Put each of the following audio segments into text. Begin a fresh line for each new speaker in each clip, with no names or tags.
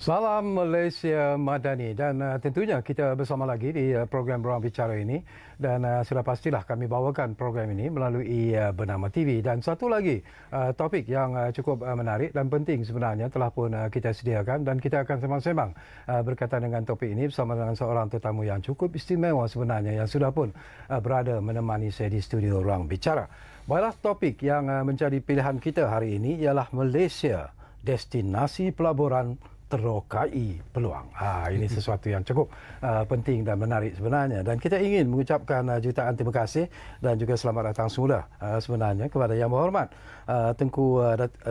Salam Malaysia Madani dan tentunya kita bersama lagi di program Ruang Bicara ini dan sudah pastilah kami bawakan program ini melalui Bernama TV dan satu lagi topik yang cukup menarik dan penting sebenarnya telah pun kita sediakan dan kita akan sembang-sembang berkaitan dengan topik ini bersama dengan seorang tetamu yang cukup istimewa sebenarnya yang sudah pun berada menemani saya di studio Ruang Bicara. Baiklah, topik yang menjadi pilihan kita hari ini ialah Malaysia, destinasi pelaburan terokai peluang. Ini sesuatu yang cukup penting dan menarik sebenarnya. Dan kita ingin mengucapkan jutaan terima kasih dan juga selamat datang semula sebenarnya kepada Yang Berhormat Tengku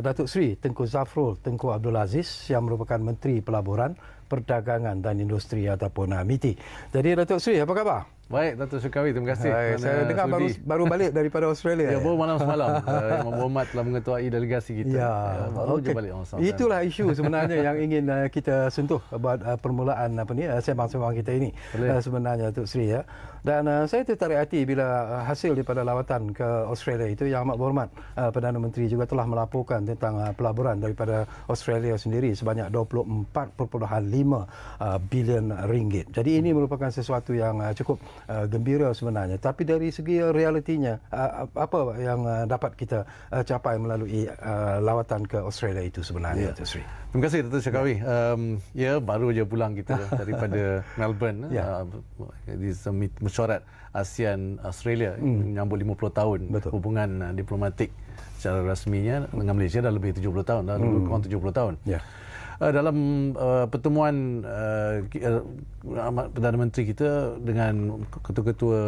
Datuk Seri Tengku Zafrul Tengku Abdul Aziz yang merupakan Menteri Pelaburan, Perdagangan dan Industri ataupun MITI. Jadi Datuk Seri, apa khabar?
Baik, Datuk Sukawi, terima kasih.
Saya dengar baru balik daripada Australia.
Ya, baru malam semalam. Yang berhormat telah mengetuai delegasi kita. Baru je balik.
Itulah isu sebenarnya yang ingin kita sentuh buat permulaan sembang-sembang kita ini sebenarnya, Datuk Seri ya. Dan saya tertarik hati bila hasil daripada lawatan ke Australia itu Yang Amat Berhormat Perdana Menteri juga telah melaporkan tentang pelaburan daripada Australia sendiri sebanyak 24.5 bilion ringgit. Jadi ini merupakan sesuatu yang cukup gembira sebenarnya, tapi dari segi realitinya apa yang dapat kita capai melalui lawatan ke Australia itu sebenarnya, Datuk Seri?
Terima kasih, Datuk Syakawi. Ya, baru je pulang kita daripada Melbourne di summit mesyuarat ASEAN Australia menyambut 50 tahun hubungan diplomatik secara rasminya dengan Malaysia dah lebih 70 tahun, dah lebih kurang 70 tahun. Dalam pertemuan Perdana Menteri kita dengan ketua-ketua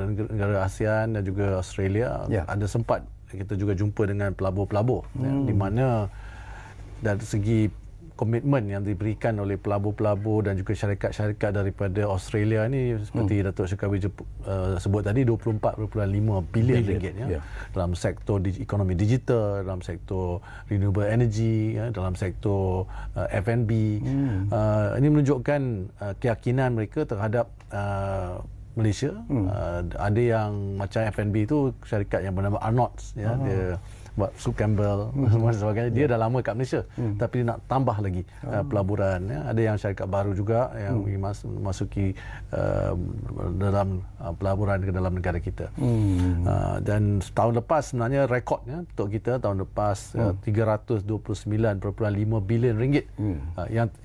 negara ASEAN dan juga Australia, ada sempat kita juga jumpa dengan pelabur-pelabur di mana dari segi komitmen yang diberikan oleh pelabur-pelabur dan juga syarikat-syarikat daripada Australia ni seperti Datuk Syakawi sebut tadi 24.5 bilion ringgit dalam sektor ekonomi digital, dalam sektor renewable energy, dalam sektor F&B. Ini menunjukkan keyakinan mereka terhadap Malaysia. Ada yang macam F&B itu syarikat yang bernama Arnott's, dia buat Soup Campbell dan sebagainya. Dia dah lama kat Malaysia, tapi dia nak tambah lagi pelaburan. Ada yang syarikat baru juga yang masuki dalam pelaburan ke dalam negara kita. Dan tahun lepas sebenarnya rekodnya untuk kita tahun lepas 329.5 bilion ringgit.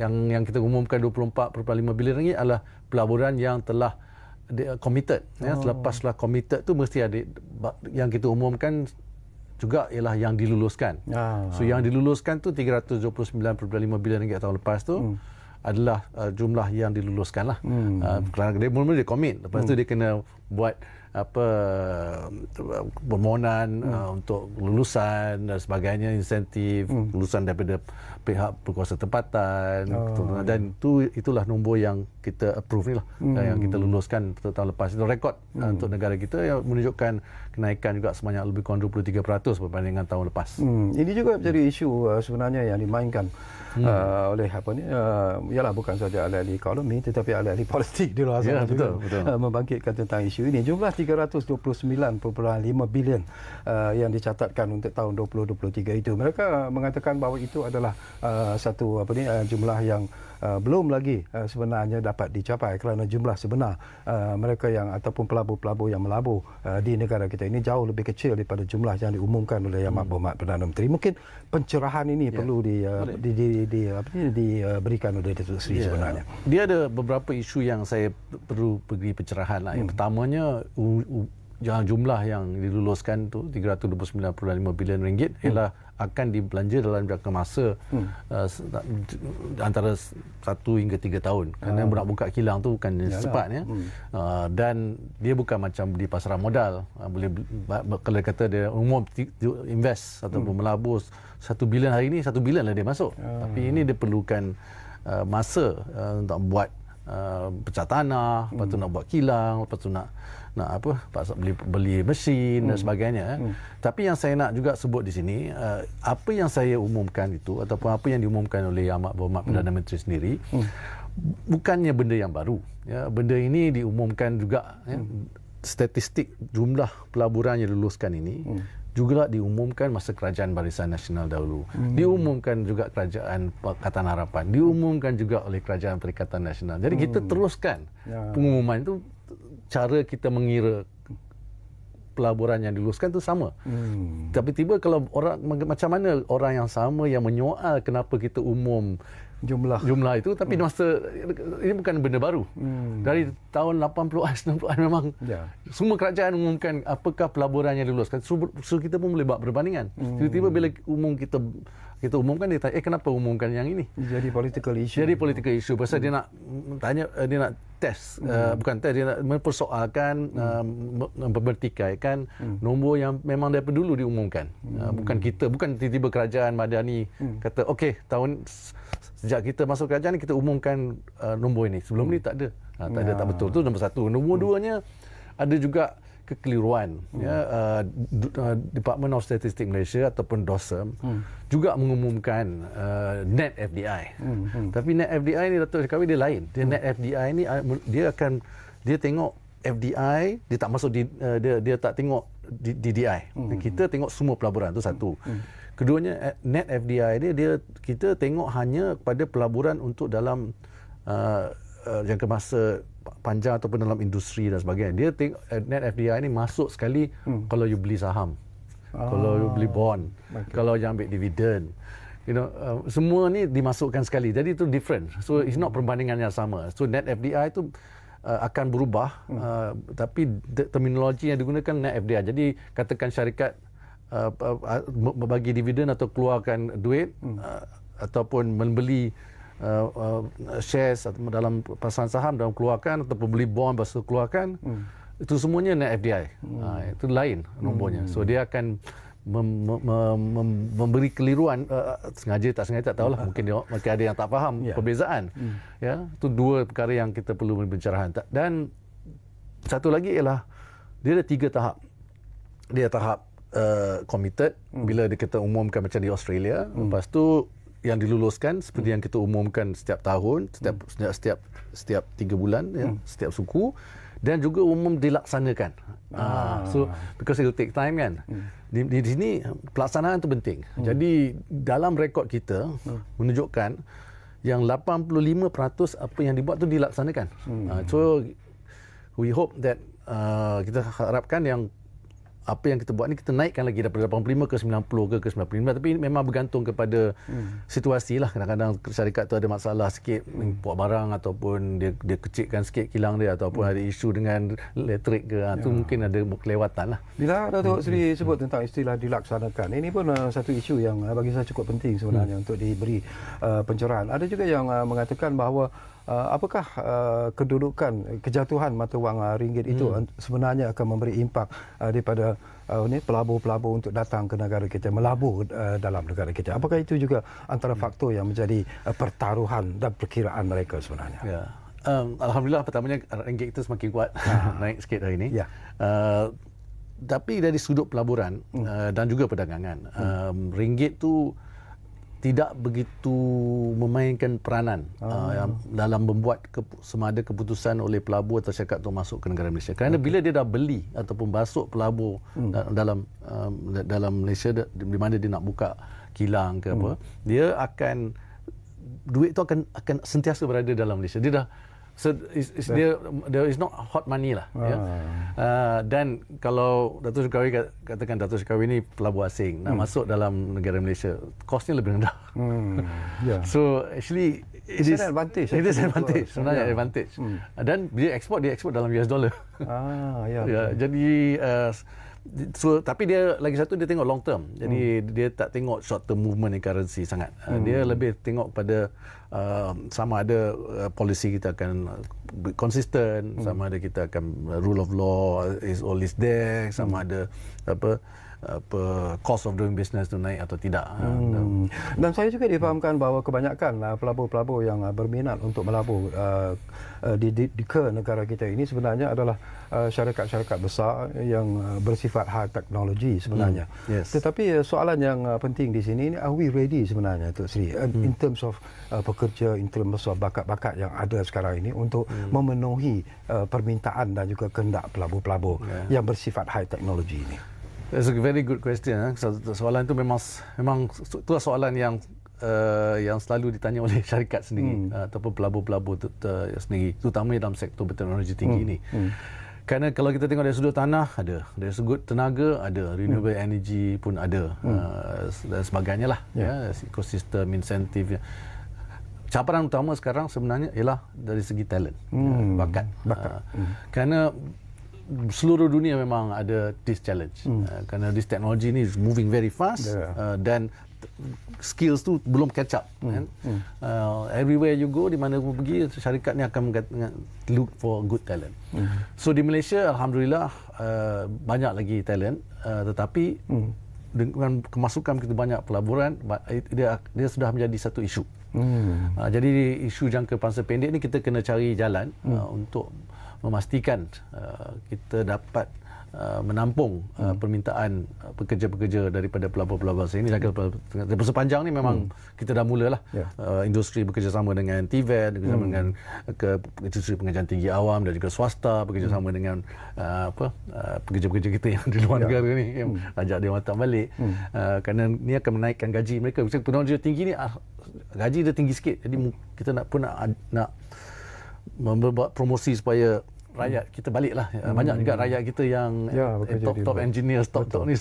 Yang kita umumkan 24.5 bilion ringgit adalah pelaburan yang telah committed. Setelah committed tu mesti ada yang kita umumkan juga ialah yang diluluskan. So yang diluluskan tu 329.5 bilion ringgit tahun lepas tu adalah jumlah yang diluluskan lah. Kerana dia mula-mula dia komit, lepas tu dia kena buat permohonan untuk lulusan dan sebagainya, insentif lulusan daripada pihak berkuasa tempatan, dan itulah nombor yang kita approve ni lah, yang kita luluskan tahun lepas. Itu rekod untuk negara kita yang menunjukkan kenaikan juga sebanyak lebih kurang 23% berbanding dengan tahun lepas.
Ini juga menjadi isu sebenarnya yang dimainkan oleh ialah bukan saja ahli ekonomi tetapi ahli politik di luar sana juga membangkitkan tentang isu ini. Jumlah 329.5 bilion yang dicatatkan untuk tahun 2023 itu, mereka mengatakan bahawa itu adalah satu jumlah yang belum lagi sebenarnya dapat dicapai kerana jumlah sebenar mereka yang ataupun pelabur-pelabur yang melabur di negara kita ini jauh lebih kecil daripada jumlah yang diumumkan oleh Yang Amat Berhormat Perdana Menteri. Mungkin pencerahan ini perlu diberikan oleh Datuk Seri sebenarnya.
Dia ada beberapa isu yang saya perlu beri pencerahan lah. Yang pertamanya, jumlah yang diluluskan tu 329.5 bilion ringgit ialah akan dibelanja dalam jangka masa antara 1 hingga 3 tahun. Kerana nak buka kilang tu bukan secepatnya. Dan dia bukan macam di pasaran modal. Boleh kalau kata dia umum invest ataupun melabur 1 bilion hari ini, 1 bilion lah dia masuk. Tapi ini dia perlukan masa untuk buat pecah tanah, lepas tu nak buat kilang, lepas tu nak beli mesin dan sebagainya. Tapi yang saya nak juga sebut di sini, apa yang saya umumkan itu ataupun apa yang diumumkan oleh Yang Amat Berhormat Perdana Menteri sendiri bukannya benda yang baru. Benda ini diumumkan juga, statistik jumlah pelaburan yang diluluskan ini juga diumumkan masa Kerajaan Barisan Nasional dahulu. Diumumkan juga Kerajaan Pakatan Harapan. Diumumkan juga oleh Kerajaan Perikatan Nasional. Jadi kita teruskan pengumuman itu. Cara kita mengira pelaburan yang diluluskan itu sama. Tapi tiba kalau orang, macam mana orang yang sama yang menyoal kenapa kita umum jumlah itu, tapi masa ini bukan benda baru. Dari tahun 80-an 90-an memang semua kerajaan umumkan apakah pelaburan yang diluluskan. So kita pun boleh buat perbandingan. Tiba-tiba bila kita umumkan, dia tanya, kenapa umumkan yang ini?
Jadi political issue.
Jadi political issue. Pasal dia nak tanya, dia nak test. Bukan test, dia nak mempersoalkan, mempertikaikan nombor yang memang daripada dulu diumumkan. Bukan tiba-tiba kerajaan Madani kata, okey, sejak kita masuk kerajaan ni, kita umumkan nombor ini. Sebelum ni tak ada. Tak betul. Itu nombor satu. Nombor duanya, ada juga kekeliruan. Department of Statistics Malaysia ataupun DOSM juga mengumumkan net FDI. Tapi net FDI ni, Datuk Syarkawi, dia lain. Net FDI ni dia tengok FDI, dia tak masuk dia tak tengok DDI. Kita tengok semua pelaburan, tu satu. Keduanya, net FDI kita tengok hanya pada pelaburan untuk dalam jangka masa panjang ataupun dalam industri dan sebagainya. Dia tengok net FDI ni masuk sekali kalau you beli saham, kalau you beli bond, kalau you ambil dividen. Semua ni dimasukkan sekali. Jadi itu different. So it's not perbandingan yang sama. So net FDI itu akan berubah, tapi terminologi yang digunakan net FDI. Jadi katakan syarikat bagi dividen atau keluarkan duit ataupun membeli shares dalam pasaran saham dalam keluarkan ataupun beli bond lepas tu keluarkan, itu semuanya net FDI. Itu lain nombornya. So dia akan memberi keliruan, sengaja tak sengaja tak tahulah, mungkin ada yang tak faham perbezaan. Itu dua perkara yang kita perlu berbicarakan. Dan satu lagi ialah dia ada 3 tahap. Dia tahap committed, bila kita umumkan macam di Australia, lepas tu yang diluluskan seperti yang kita umumkan setiap tahun, setiap 3 bulan, setiap suku, dan juga umum dilaksanakan. So because it will take time kan. Di sini pelaksanaan itu penting. Jadi dalam rekod kita menunjukkan yang 85% apa yang dibuat tu dilaksanakan. So we hope that kita harapkan yang apa yang kita buat ni kita naikkan lagi daripada 85 ke 90 ke 95, tapi memang bergantung kepada situasi lah. Kadang-kadang syarikat tu ada masalah sikit import barang ataupun dia kecilkan sikit kilang dia ataupun ada isu dengan elektrik ke, tu mungkin ada kelewatan lah.
Bila Datuk Seri sebut tentang istilah dilaksanakan, ini pun satu isu yang bagi saya cukup penting sebenarnya untuk diberi pencerahan. Ada juga yang mengatakan bahawa apakah kedudukan kejatuhan mata wang ringgit itu sebenarnya akan memberi impak daripada pelabur-pelabur untuk datang ke negara kita, melabur dalam negara kita. Apakah itu juga antara faktor yang menjadi pertaruhan dan perkiraan mereka sebenarnya?
Ya. Alhamdulillah, pertamanya ringgit itu semakin kuat, naik sikit hari ini. Tapi dari sudut pelaburan dan juga perdagangan, ringgit tu tidak begitu memainkan peranan dalam membuat sama ada keputusan oleh pelabur atau syarikat untuk masuk ke negara Malaysia. Kerana bila dia dah beli ataupun masuk pelabur dalam Malaysia, di mana dia nak buka kilang ke apa, dia akan duit tu akan sentiasa berada dalam Malaysia. Dia dah there is not hot money lah. Dan kalau Datuk Syarkawi katakan Datuk Syarkawi ni pelabur asing nak masuk dalam negara Malaysia, kosnya lebih rendah. So actually it is an advantage. It is an advantage. Sebenarnya advantage. Dan dia ekspor dalam US dollar. Jadi tapi dia lagi satu, dia tengok long term. Jadi dia tak tengok short term movement in currency sangat. Dia lebih tengok pada sama ada policy kita akan konsisten, sama ada kita akan rule of law is always there, sama ada apa cost of doing business tu naik atau tidak.
Dan saya juga difahamkan bahawa kebanyakan pelabur-pelabur yang berminat untuk melabur ke negara kita ini sebenarnya adalah syarikat-syarikat besar yang bersifat high teknologi sebenarnya. Tetapi soalan yang penting di sini, are we ready sebenarnya, Tok Sri, in terms of pekerja, in terms of bakat-bakat yang ada sekarang ini untuk memenuhi permintaan dan juga kehendak pelabur-pelabur yang bersifat high teknologi ini?
That's a very good question. Soalan itu memang itu soalan yang selalu ditanya oleh syarikat sendiri ataupun pelabur-pelabur sendiri, terutamanya dalam sektor berteknologi tinggi ini. Kerana kalau kita tengok dari sudut tanah ada, dari sudut tenaga ada, renewable energy pun ada, dan sebagainya lah. Ekosistem, insentif. Cabaran utama sekarang sebenarnya ialah dari segi talent, bakat. Kerana seluruh dunia memang ada this challenge, kerana this technology ni is moving very fast, dan skills tu belum catch up, kan? Everywhere you go, di mana pun pergi, syarikat ni akan look for good talent. So di Malaysia alhamdulillah banyak lagi talent, tetapi dengan kemasukan begitu banyak pelaburan, dia sudah menjadi satu isu. Jadi isu jangka masa pendek ni kita kena cari jalan untuk memastikan kita dapat menampung permintaan pekerja-pekerja daripada pelabur-pelabur ini. Dari sepanjang ni memang kita dah mulalah industri bekerjasama dengan TVET, bekerjasama dengan industri pengajian tinggi awam dan juga swasta, bekerjasama dengan pekerja-pekerja kita yang di luar negara ni, yang ajak dia watak balik, kerana ni akan menaikkan gaji mereka. Misalnya pekerja tinggi ni gaji dia tinggi sikit, jadi kita nak membuat promosi supaya rakyat kita baliklah. Banyak juga rakyat kita yang top engineers, top ni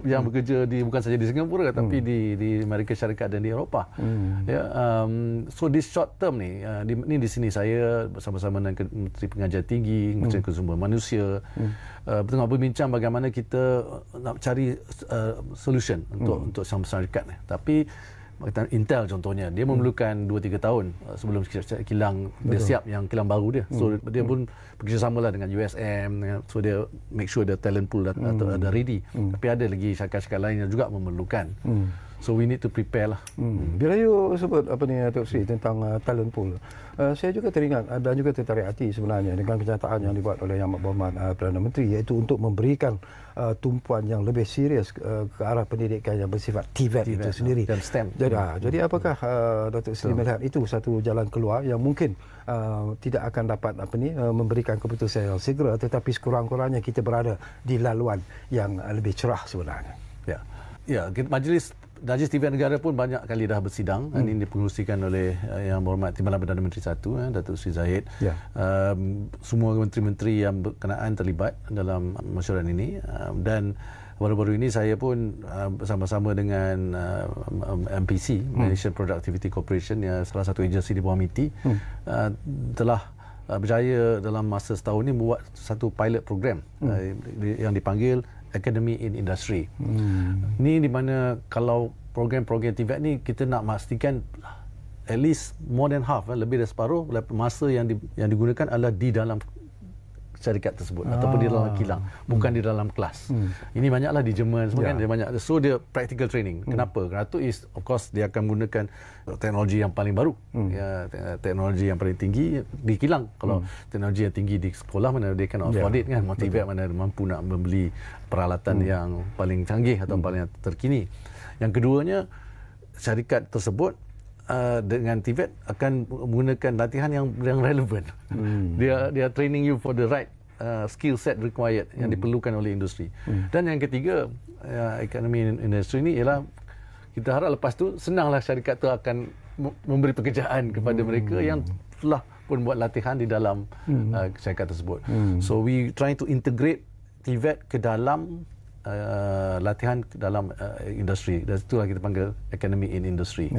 yang bekerja bukan saja di Singapura tapi di Amerika Syarikat dan di Eropah. So this short term ni, di sini saya bersama-sama dengan Menteri Pengajian Tinggi, Menteri Sumber Manusia, tengah berbincang bagaimana kita nak cari solution untuk syarikat ni. Tapi Intel contohnya, dia memerlukan 2-3 tahun sebelum kilang dia siap yang kilang baru dia. So dia pun bekerjasamalah dengan USM, so dia make sure the talent pool ada ready. Tapi ada lagi syarikat-syarikat lain yang juga memerlukan. So we need to prepare lah.
Bila you sebut Tok Sri tentang talent pool, saya juga teringat dan juga tertarik hati sebenarnya dengan kenyataan yang dibuat oleh Yang Berhormat Perdana Menteri, iaitu untuk memberikan tumpuan yang lebih serius ke arah pendidikan yang bersifat TVET itu sendiri
dan STEM.
Jadi apakah Datuk Seri melihat itu satu jalan keluar yang mungkin tidak akan dapat memberikan keputusan yang segera, tetapi sekurang-kurangnya kita berada di laluan yang lebih cerah sebenarnya.
Majlis TVET negara pun banyak kali dah bersidang. Ini dipengerusikan oleh Yang Berhormat Timbalan Perdana Menteri 1, Datuk Seri Zahid. Semua menteri-menteri yang berkenaan terlibat dalam mesyuarat ini, dan baru-baru ini saya pun bersama-sama dengan MPC, Malaysian Productivity Corporation, yang salah satu agensi di bawah MITI, telah berjaya dalam masa setahun ini membuat satu pilot program yang dipanggil Academy in Industry. Ni di mana kalau program-program TVET ni kita nak pastikan at least more than half, lebih dari separuh masa yang digunakan adalah di dalam syarikat tersebut ataupun di dalam kilang, bukan di dalam kelas. Ini banyaklah di Jerman semua kan, dia banyak. So dia practical training. Kenapa? Kerana tu is of course dia akan menggunakan teknologi yang paling baru, teknologi yang paling tinggi di kilang. Kalau teknologi yang tinggi di sekolah, mana dia kan afford it kan, motivate mana mampu nak membeli peralatan yang paling canggih atau paling terkini. Yang keduanya, syarikat tersebut dengan TVET akan menggunakan latihan yang relevan. Dia training you for the right skill set required yang diperlukan oleh industri. Dan yang ketiga, ekonomi industri ini ialah kita harap lepas tu senanglah syarikat tu akan memberi pekerjaan kepada mereka yang telah pun buat latihan di dalam syarikat tersebut. So we trying to integrate TVET ke dalam latihan dalam industri, dan itulah kita panggil Academy in Industry.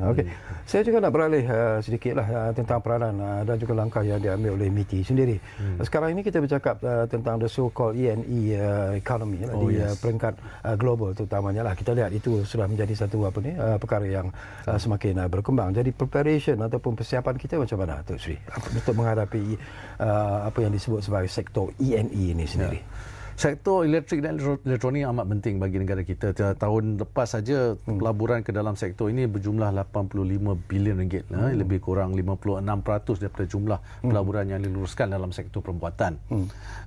Okey. Saya juga nak beralih sedikitlah tentang peranan dan juga langkah yang diambil oleh MITI sendiri. Sekarang ini kita bercakap tentang the so-called E&E economy di peringkat global terutamanya lah. Kita lihat itu sudah menjadi satu perkara yang semakin berkembang. Jadi preparation ataupun persiapan kita macam mana, Tok Sri, untuk menghadapi apa yang disebut sebagai sektor E&E ini sendiri?
Sektor elektrik dan elektronik amat penting bagi negara kita. Tahun lepas saja pelaburan ke dalam sektor ini berjumlah 85 bilion ringgit, lebih kurang 56% daripada jumlah pelaburan yang diluruskan dalam sektor perbuatan.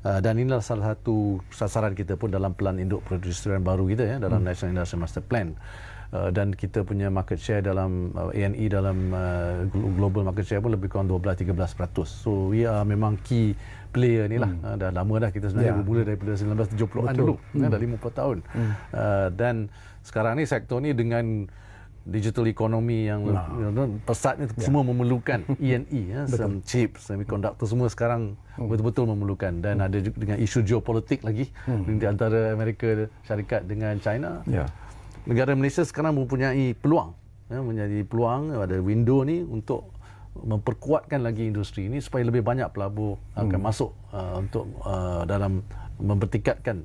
Dan inilah salah satu sasaran kita pun dalam pelan induk perindustrian baru kita, dalam National Industrial Master Plan. dan kita punya market share dalam A&E dalam global market share pun lebih kurang 12-13%. So we are memang key player ni lah. Dah lama dah kita sebenarnya bermula daripada 1970-an dulu. Dah 50 tahun. Dan sekarang ni sektor ni dengan digital economy yang pesat ni semua memerlukan E&E, chip, semiconductor semua sekarang betul-betul memerlukan, dan ada juga dengan isu geopolitik lagi di antara Amerika Syarikat dengan China. Negara Malaysia sekarang mempunyai peluang, menjadi peluang, ada window ni untuk memperkuatkan lagi industri ini supaya lebih banyak pelabur akan masuk untuk dalam mempertingkatkan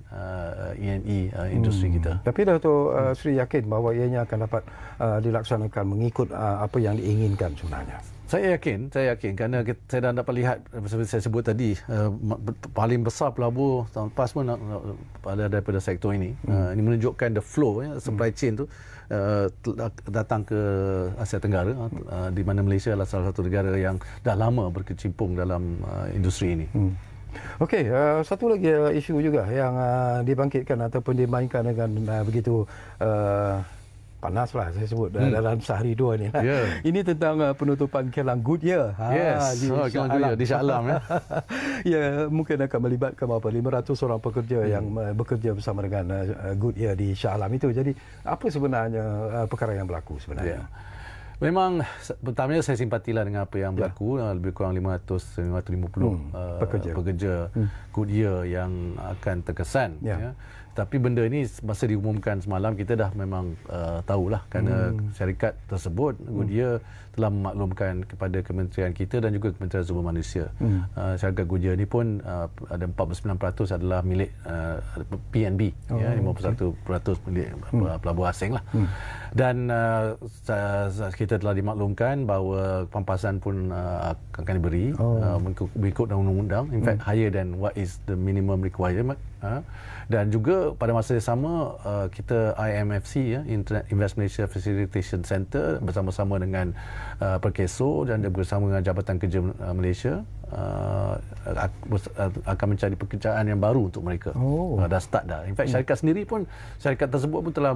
E&E industri kita.
Tapi Dato' Sri yakin bahawa ianya akan dapat dilaksanakan mengikut apa yang diinginkan sebenarnya?
Saya yakin kerana saya dah dapat lihat seperti saya sebut tadi, paling besar pelabur tahun lepas pun ada daripada sektor ini. Ini menunjukkan the flow, supply chain tu datang ke Asia Tenggara, di mana Malaysia adalah salah satu negara yang dah lama berkecimpung dalam industri ini.
Okey, satu lagi isu juga yang dibangkitkan ataupun dimainkan dengan begitu panaslah saya sebut dalam sehari dua ni. Ini tentang penutupan kilang Goodyear.
Di Shah Alam.
Ya, mungkin akan melibatkan 500 orang pekerja yang bekerja bersama dengan Goodyear di Shah Alam itu. Jadi apa sebenarnya perkara yang berlaku sebenarnya?
Memang pertamanya saya simpatilah dengan apa yang berlaku. Lebih kurang 500-550 pekerja Goodyear yang akan terkesan. Tapi benda ini masa diumumkan semalam kita dah memang tahulah, kerana syarikat tersebut Goodyear telah memaklumkan kepada kementerian kita dan juga Kementerian Sumber Manusia. Syarikat Goodyear ni pun ada 49% adalah milik PNB, 51% milik pelabur asing lah. Dan kita telah dimaklumkan bahawa pampasan pun akan diberi mengikut undang-undang, in fact higher than what is the minimum requirement. Dan juga pada masa yang sama kita IMFC, Internet Invest Malaysia Facilitation Center, bersama-sama dengan Perkeso dan bersama dengan Jabatan Kerja Malaysia akan mencari pekerjaan yang baru untuk mereka. Dah start dah. In fact syarikat tersebut pun telah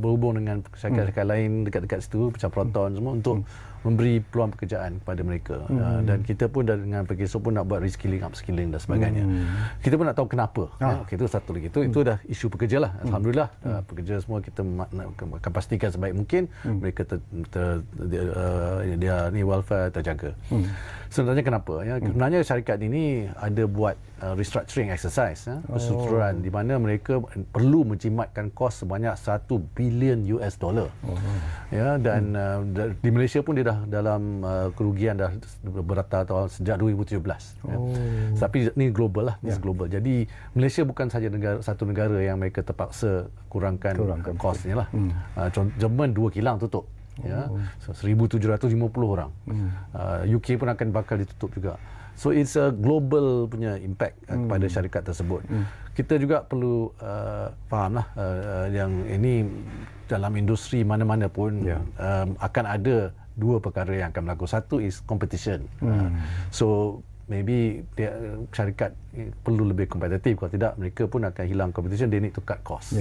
berhubung dengan syarikat-syarikat lain dekat-dekat situ, macam Proton semua, untuk memberi peluang pekerjaan kepada mereka. Dan kita pun dengan Perkeso pun nak buat reskilling, upskilling dan sebagainya. Kita pun nak tahu kenapa. Itu satu lagi. Itu dah isu pekerja lah. Alhamdulillah pekerja semua kita akan pastikan sebaik mungkin mereka dia ni welfare terjaga. Sebenarnya kenapa? Sebenarnya syarikat ini ada buat restructuring exercise, perstrukturan, di mana mereka perlu menjimatkan kos sebanyak $1 bilion. Dan di Malaysia pun dia dah dalam kerugian dah bertahun sejak 2017. Tapi ni global lah, global. Jadi Malaysia bukan saja satu negara yang mereka terpaksa kurangkan kosnya lah. Jerman 2 kilang tutup. 1,750 orang. UK pun akan bakal ditutup juga. So it's a global punya impact kepada syarikat tersebut. Kita juga perlu fahamlah yang ini dalam industri mana-mana pun akan ada dua perkara yang akan berlaku. Satu is competition. So maybe syarikat perlu lebih kompetitif, kalau tidak mereka pun akan hilang competition, they need to cut cost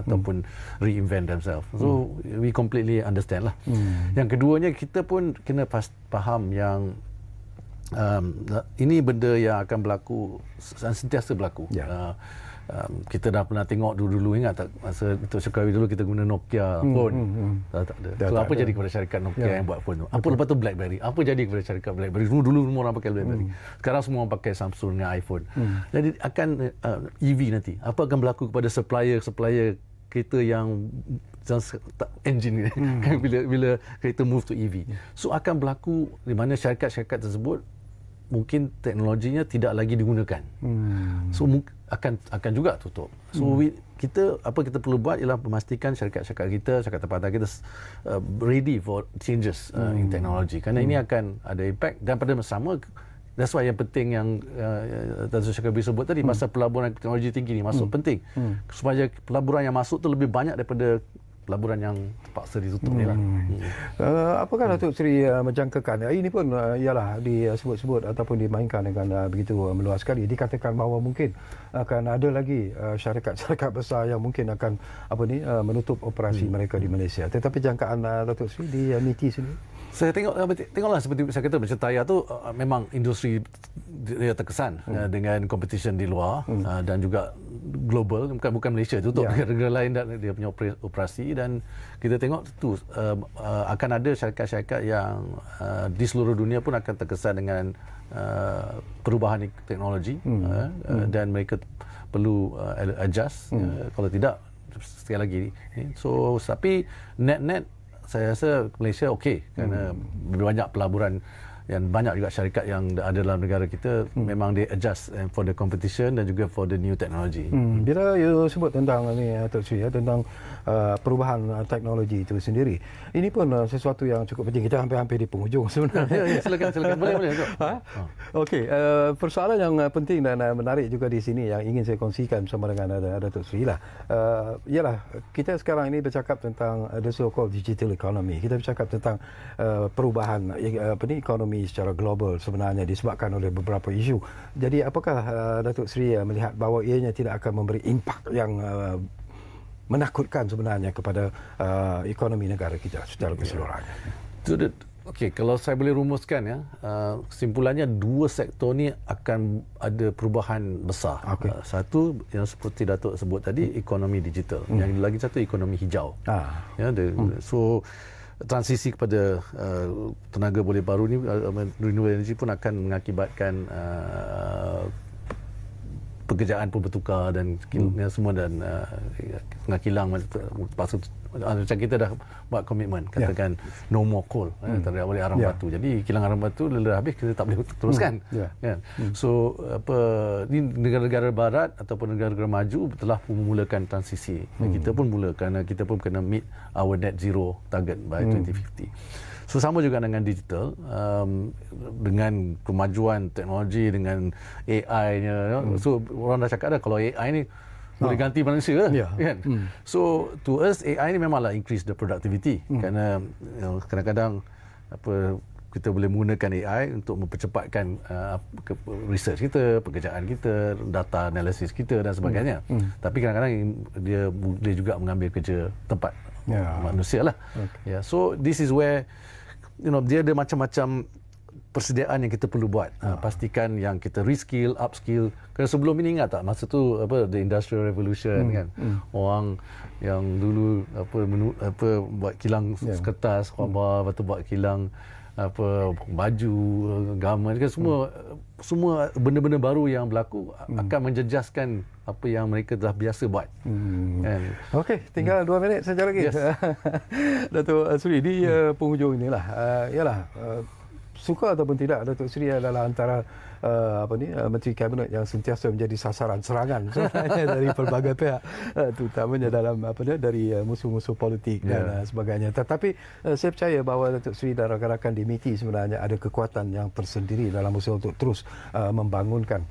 ataupun reinvent themselves. So we completely understand lah. Yang keduanya, kita pun kena faham yang ini benda yang akan berlaku, sentiasa berlaku. Kita dah pernah tengok dulu-dulu, ingat tak masa Datuk Syukari dulu kita guna Nokia phone. Tak ada. So apa jadi kepada syarikat Nokia yang buat phone tu? Apa lepas tu BlackBerry? Apa jadi kepada syarikat BlackBerry? Dulu semua orang pakai BlackBerry. Sekarang semua orang pakai Samsung dengan iPhone. Jadi akan EV nanti. Apa akan berlaku kepada supplier kereta yang engine kan bila kereta move to EV. So akan berlaku di mana syarikat-syarikat tersebut mungkin teknologinya tidak lagi digunakan. So akan juga tutup. So kita perlu buat ialah memastikan syarikat-syarikat kita, syarikat tempatan kita ready for changes in technology, kerana ini akan ada impact. Dan pada masa sama, that's why yang penting yang Datuk Syukari sebut tadi, masa pelaburan teknologi tinggi ni masuk penting supaya pelaburan yang masuk tu lebih banyak daripada pelaburan yang terpaksa ditutup ni lah.
Apakah Datuk Seri menjangkakan ini pun ialah disebut-sebut ataupun dimainkan dengan begitu meluas sekali, dikatakan bahawa mungkin akan ada lagi syarikat-syarikat besar yang mungkin akan menutup operasi mereka di Malaysia. Tetapi jangkaan Datuk Seri di MITI sendiri?
Saya tengoklah seperti saya kata macam Tayar tu memang industri dia terkesan dengan competition di luar dan juga global, bukan Malaysia, tutup negara-negara lain dan dia punya operasi, dan kita tengok tu akan ada syarikat-syarikat yang di seluruh dunia pun akan terkesan dengan perubahan teknologi dan mereka perlu adjust, kalau tidak sekali lagi so tapi net-net saya rasa Malaysia okey kerana banyak pelaburan dan banyak juga syarikat yang ada dalam negara kita memang dia adjust for the competition dan juga for the new technology.
Bila you sebut tentang ni Datuk Seri tentang perubahan teknologi itu sendiri, ini pun sesuatu yang cukup penting. Kita hampir-hampir di penghujung sebenarnya.
Silakan boleh.
Okey, persoalan yang penting dan menarik juga di sini yang ingin saya kongsikan bersama dengan Datuk Seri lah, ialah kita sekarang ini bercakap tentang the so-called digital economy. Kita bercakap tentang perubahan ekonomi secara global sebenarnya disebabkan oleh beberapa isu. Jadi apakah Datuk Seri melihat bahawa ianya tidak akan memberi impak yang menakutkan sebenarnya kepada ekonomi negara kita secara keseluruhan?
Okey, kalau saya boleh rumuskan kesimpulannya dua sektor ni akan ada perubahan besar. Satu yang seperti Datuk sebut tadi, ekonomi digital. Yang lagi satu ekonomi hijau. So transisi kepada tenaga boleh baru ni, renewable energy pun akan mengakibatkan pekerjaan pun bertukar dan semua, dan tengah kilang macam kita dah buat komitmen katakan no more coal terhadap arang batu. Jadi kilang arang batu dah habis, kita tak boleh teruskan kan. So ni negara-negara barat ataupun negara-negara maju telah memulakan transisi. Kita pun mula kerana kita pun kena meet our net zero target by 2050. So sama juga dengan digital, dengan kemajuan teknologi, dengan AI-nya. So orang dah cakap dah kalau AI ni boleh ganti manusia kan. So to us AI ni memanglah increase the productivity, kerana kadang-kadang kita boleh menggunakan AI untuk mempercepatkan research kita, pekerjaan kita, data analisis kita dan sebagainya. Tapi kadang-kadang dia boleh juga mengambil kerja tempat manusia lah. So this is where dia ada macam-macam persediaan yang kita perlu buat. Pastikan yang kita reskill, upskill. Kerana sebelum ini ingat tak masa tu the industrial revolution kan. Orang yang dulu buat kilang kertas, khabar, lepas tu buat kilang baju, garment kan, semua benda-benda baru yang berlaku akan menjejaskan apa yang mereka telah biasa buat.
Okey, tinggal 2 minit saja lagi. Datuk Seri, di penghujung inilah ialah suka ataupun tidak, Datuk Seri adalah antara Menteri Kabinet yang sentiasa menjadi sasaran serangan sebenarnya dari pelbagai pihak, terutamanya dalam dari musuh-musuh politik dan sebagainya. Tetapi saya percaya bahawa Datuk Seri dan rakan-rakan di MITI sebenarnya ada kekuatan yang tersendiri dalam usaha untuk terus membangunkan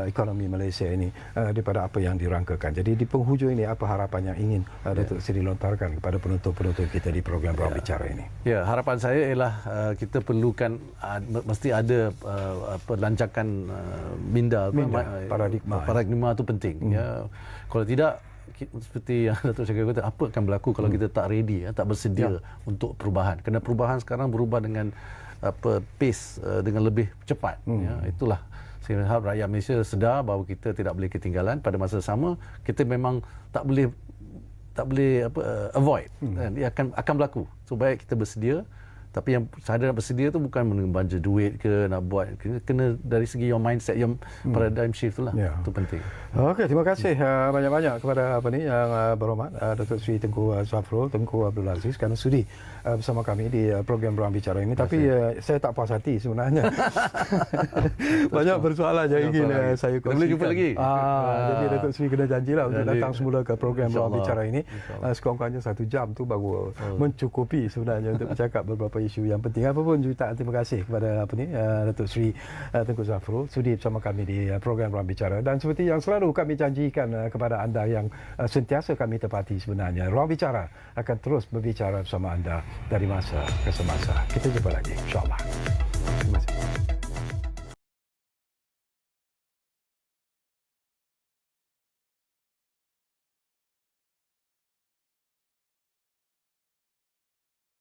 ekonomi Malaysia ini daripada apa yang dirangkakan. Jadi di penghujung ini, apa harapan yang ingin Datuk Seri lontarkan kepada penonton-penonton kita di program Ruang Bicara ini? Ya,
harapan saya ialah kita perlukan mesti ada lancakan minda paradigma itu penting. Kalau tidak, seperti yang Datuk Syakir kata, apa akan berlaku kalau kita tak ready, tak bersedia untuk perubahan. Kerana perubahan sekarang berubah dengan pace dengan lebih cepat. Itulah saya harap rakyat Malaysia sedar bahawa kita tidak boleh ketinggalan. Pada masa sama, kita memang tak boleh avoid. Dia akan berlaku. So baik kita bersedia. Tapi yang saya nak bersedia tu bukan membanja duit ke, nak buat, kena dari segi your mindset, your paradigm shift tu lah. Itu penting.
Okey, terima kasih banyak-banyak kepada yang berhormat Datuk Seri Tengku Zafrul, Tengku Abdul Aziz, kerana sudi bersama kami di program Ruang Bicara ini. Tapi saya tak puas hati sebenarnya. Banyak persoalan yang ingin saya kongsikan.
Boleh jumpa lagi.
Jadi Datuk Seri kena janjilah untuk datang semula ke program Ruang Bicara ini. Sekurang-kurangnya 1 jam tu baru mencukupi sebenarnya untuk bercakap beberapa isu yang penting. Apapun jutaan terima kasih kepada Datuk Seri Tengku Zafrul sudi bersama kami di program Ruang Bicara, dan seperti yang selalu kami janjikan kepada anda yang sentiasa kami tepati, sebenarnya Ruang Bicara akan terus berbicara bersama anda dari masa ke semasa. Kita jumpa lagi, insya-Allah. Terima kasih.